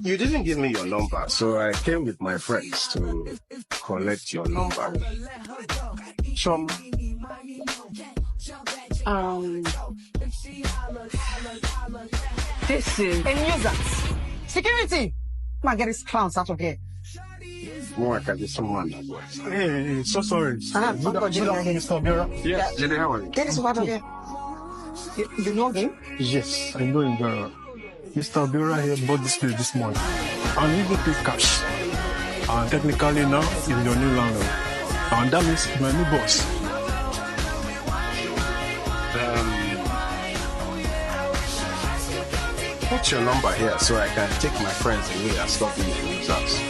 You didn't give me your number, so I came with my friends to collect your number. Some. This is a nuisance. Security! Come on, get these clowns out of here. More can be someone that was. Hey, so sorry. Good afternoon, Mr. Obira. Yes, Jenny, how are you? Get this out of here. You know him? Yes, I know him very well. Mr. Obira here bought this place this morning. And he even paid cash. And technically now, he's your new landlord. And that means he's my new boss. Put your number here so I can take my friends away and stop you from his house.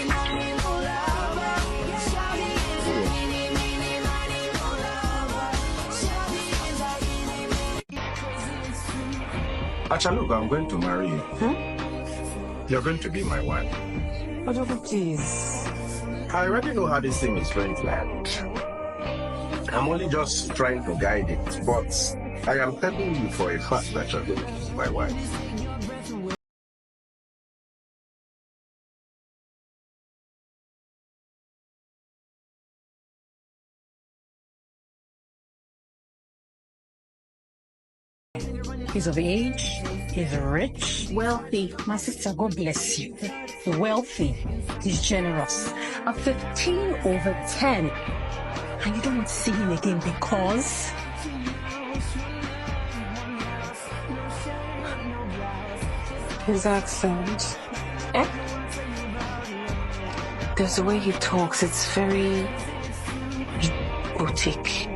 Actually, look, I'm going to marry you. You're going to be my wife. Odogwu, please. I already know how this thing is going to end. I'm only just trying to guide it, but I am telling you for a fact that you're going to be my wife. He's of age, he's rich, wealthy. My sister, God bless you. Wealthy, he's generous. A 15/10. And you don't want to see him again because... his accent. There's the way he talks, it's very boutique.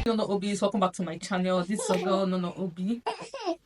Nono Obi, welcome back to my channel. This is a girl, Nono Obi. If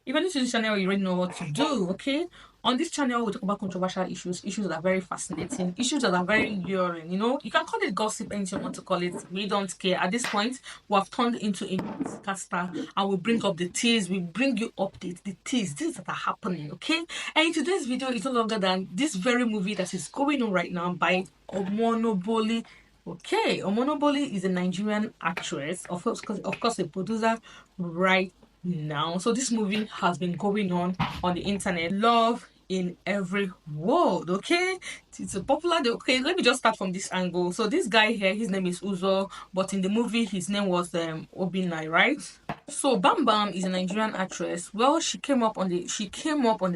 you're new to this channel, you already know what to do, okay? On this channel, we talk about controversial issues that are very fascinating, issues that are very luring, you know? You can call it gossip, anything you want to call it. We don't care. At this point, we have turned into a newscaster and we bring up the teas, we bring you updates, the teas, things that are happening, okay? And in today's video, it's no longer than this very movie that is going on right now by Omonoboli. Okay, Omonoboli is a Nigerian actress, of course a producer right now. So this movie has been going on the internet. Love in every world, okay? It's a popular, okay, let me just start from this angle. So this guy here, his name is Uzo, but in the movie his name was Obinai, right? So Bam Bam is a Nigerian actress. Well, she came up on the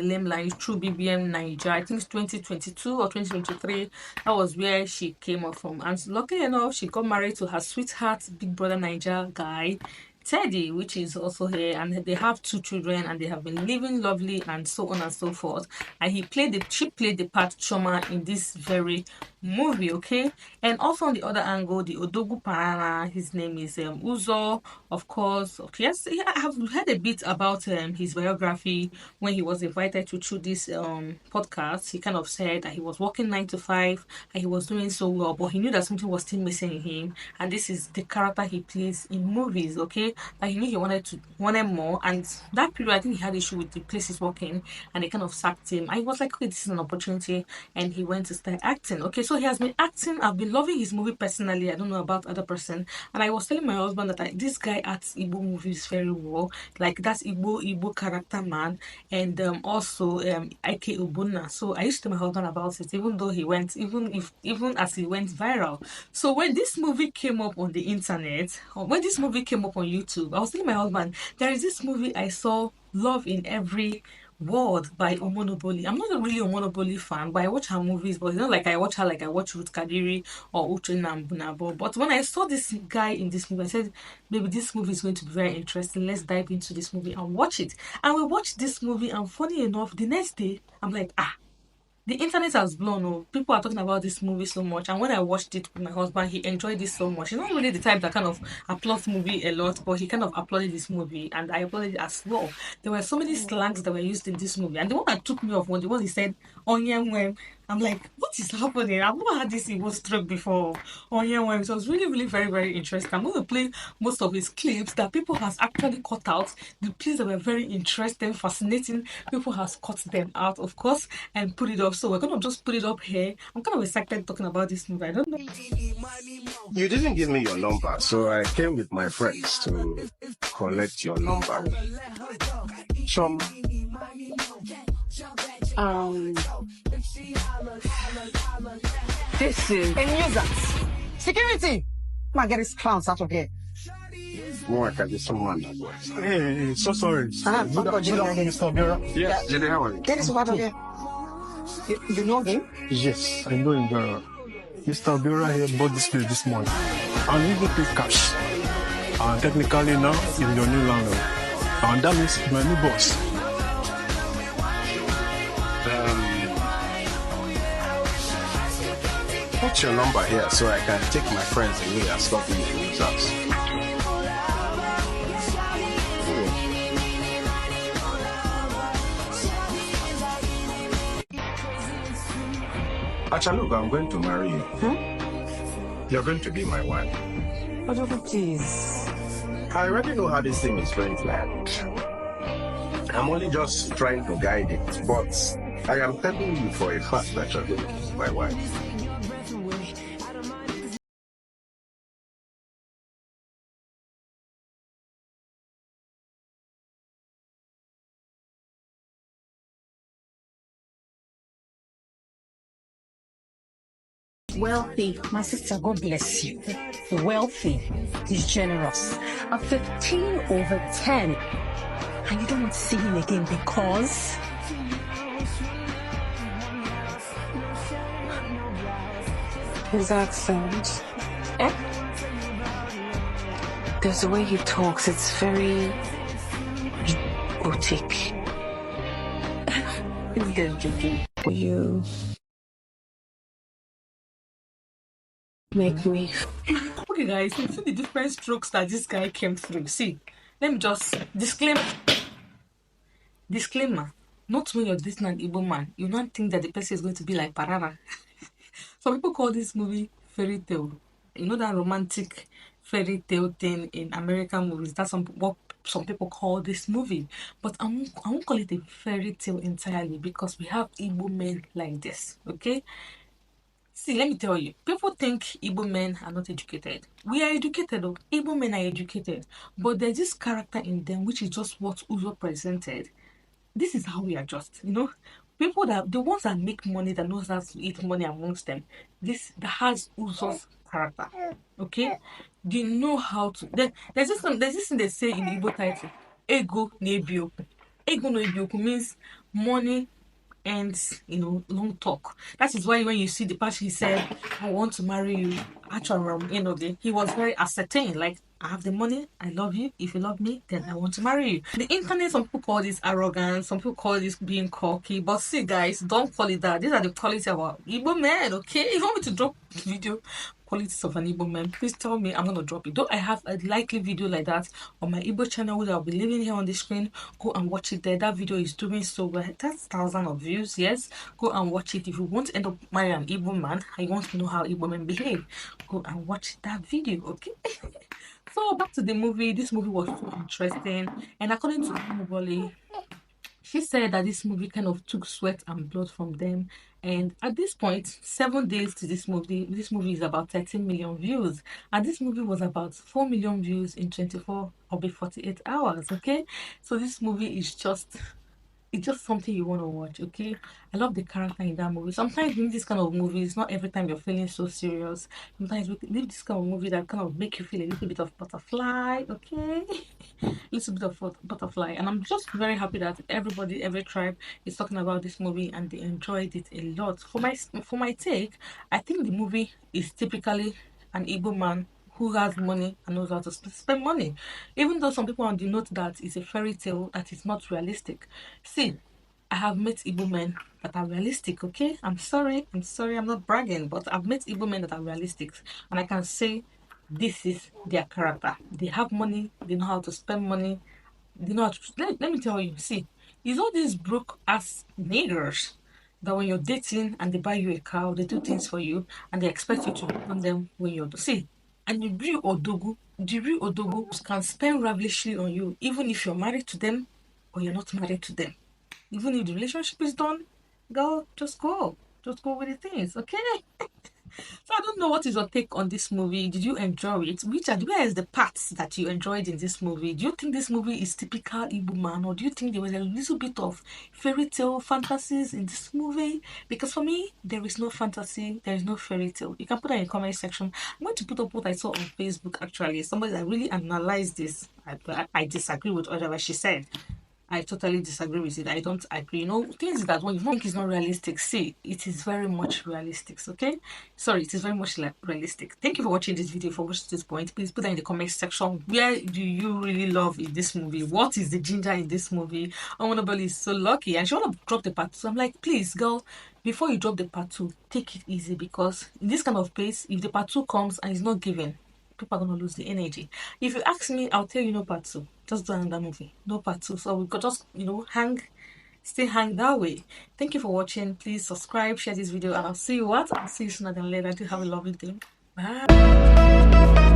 limelight through BBM Naija. I think it's 2022 or 2023. That was where she came up from. And luckily enough, she got married to her sweetheart Big Brother Naija guy, Teddy, which is also here, and they have 2 children and they have been living lovely and so on and so forth. And she played the part Choma in this very movie, okay? And also on the other angle, the Odogwu Panrara, his name is Uzo, of course. Okay, yes, I have heard a bit about his biography when he was invited to do this podcast. He kind of said that he was working 9 to 5 and he was doing so well, but he knew that something was still missing in him, and this is the character he plays in movies, okay? That he knew he wanted more, and that period I think he had issue with the place he's working and they kind of sacked him. I was like, okay, this is an opportunity, and he went to start acting. Okay, so he has been acting. I've been loving his movie personally. I don't know about other person, and I was telling my husband that this guy acts Igbo movies very well, like that's Igbo character man, and also Ike Obuna. So I used to tell my husband about it, even though even as he went viral. So when this movie came up on the internet, or when this movie came up on YouTube, I was telling my husband, there is this movie I saw, Love in Every World by Omonoboli. I'm not a really Omonoboli fan, but I watch her movies, but it's not like I watch her like I watch Ruth Kadiri or Uche Nambunabo. But when I saw this guy in this movie, I said, maybe this movie is going to be very interesting. Let's dive into this movie and watch it. And we watched this movie, and funny enough, the next day, I'm like, the internet has blown up. People are talking about this movie so much, and when I watched it with my husband, he enjoyed this so much. He's not really the type that kind of applauds movie a lot, but he kind of applauded this movie, and I applauded it as well. There were so many slangs that were used in this movie, and the one that took me off was the one he said, "Onyemwem." I'm like, what is happening? I've never had this Igbo stroke before. Onyemwem. It was really, really very, very interesting. I'm going to play most of his clips that people has actually cut out. The clips that were very interesting, fascinating, people has cut them out, of course, and put it up. So we're going to just put it up here. I'm kind of excited talking about this movie. I don't know. You didn't give me your number, so I came with my friends to collect your number. Some. Um, this is a nuisance. Security! Come on, get these clowns out of here. More can be someone that way. Hey, so sorry. Good afternoon, Mr. Obiora. Yes, Jenny, how are you? Get this out of here. You know him? Yes, I know him very well. Mr. Obiora here bought this place this morning. And he will pay cash. And technically now, he's your new landlord. And that means he's my new boss. What's your number here so I can take my friends away and stop you from his house? Actually, look, I'm going to marry you. You're going to be my wife. Odogwu, please. I already know how this thing is going to end. I'm only just trying to guide it, but I am telling you for a fact that you're going to be my wife. Wealthy. My sister, God bless you. Wealthy is generous. A 15 over 10. And you don't want to see him again because... his accent. There's the way he talks. It's very... boutique. You... make me... Okay, guys, so you see the different strokes that this guy came through. See, let me just disclaimer. Not when you're dating an Igbo man, you don't think that the person is going to be like Panrara. Some people call this movie fairy tale. You know that romantic fairy tale thing in American movies. That's what some people call this movie. But I won't call it a fairy tale entirely because we have Igbo men like this. Okay. See, let me tell you, people think Igbo men are not educated. We are educated, though. Igbo men are educated. But there's this character in them, which is just what Uzo presented. This is how we are just, people the ones that make money, that knows how to eat money amongst them, that has Uzo's character, okay? They know how to, there's this thing they say in the Igbo title, ego nebioku. Ego nebioku means money and long talk. That is why when you see the part he said, I want to marry you, actually, he was very ascertain, like, I have the money, I love you, if you love me, then I want to marry you. The internet, some people call this arrogance, some people call this being cocky, but see guys, don't call it that. These are the qualities of our Igbo men, okay? If you want me to drop video qualities of an Igbo man, please tell me, I'm gonna drop it. Though I have a likely video like that on my Igbo channel, which I'll be leaving here on the screen. Go and watch it there. That video is doing so well. That's thousands of views. Yes, go and watch it. If you want to end up marrying an Igbo man and you want to know how Igbo men behave, go and watch that video, okay? So back to the movie. This movie was so interesting, and according to Umuboli, she said that this movie kind of took sweat and blood from them. And at this point, 7 days to this movie is about 13 million views. And this movie was about 4 million views in 24 or 48 hours, okay? So this movie is it's just something you want to watch, okay? I love the character in that movie. Sometimes we need this kind of movies, not every time you're feeling so serious. Sometimes we need this kind of movie that kind of make you feel a little bit of butterfly, okay? A little bit of butterfly. And I'm just very happy that every tribe is talking about this movie and they enjoyed it a lot. For my take, I think the movie is typically an Igbo man who has money and knows how to spend money. Even though some people on the note that it's a fairy tale, that is not realistic. See, I have met Igbo men that are realistic, okay? I'm sorry, I'm not bragging, but I've met Igbo men that are realistic. And I can say this is their character. They have money, they know how to spend money, they know how to... Let me tell you, see, it's all these broke-ass niggers that when you're dating and they buy you a car, they do things for you, and they expect you to return them when you're... See, and the real Odogwu can spend lavishly on you, even if you're married to them or you're not married to them. Even if the relationship is done, just go with the things, okay? So I don't know what is your take on this movie. Did you enjoy it? Where is the parts that you enjoyed in this movie? Do you think this movie is typical Igbo man, or do you think there was a little bit of fairy tale fantasies in this movie? Because for me, there is no fantasy, there is no fairy tale. You can put that in the comment section. I'm going to put up what I saw on Facebook actually. Somebody that really analyzed this. I disagree with whatever she said. I totally disagree with it. I don't agree. You know, things that when you think is not realistic, see, it is very much realistic. Okay, sorry, it is very much like realistic. Thank you for watching this video. For watching this point, please put that in the comment section. Where do you really love in this movie? What is the ginger in this movie? Honorable is so lucky, and she want to drop the part 2. I'm like, please, girl, before you drop the part 2, take it easy, because in this kind of place, if the part 2 comes and it's not given, people are gonna lose the energy. If you ask me, I'll tell you no part 2. Just do another movie. No part 2. So we could just, stay hang that way. Thank you for watching. Please subscribe, share this video, and I'll see you sooner than later. Do have a lovely day. Bye.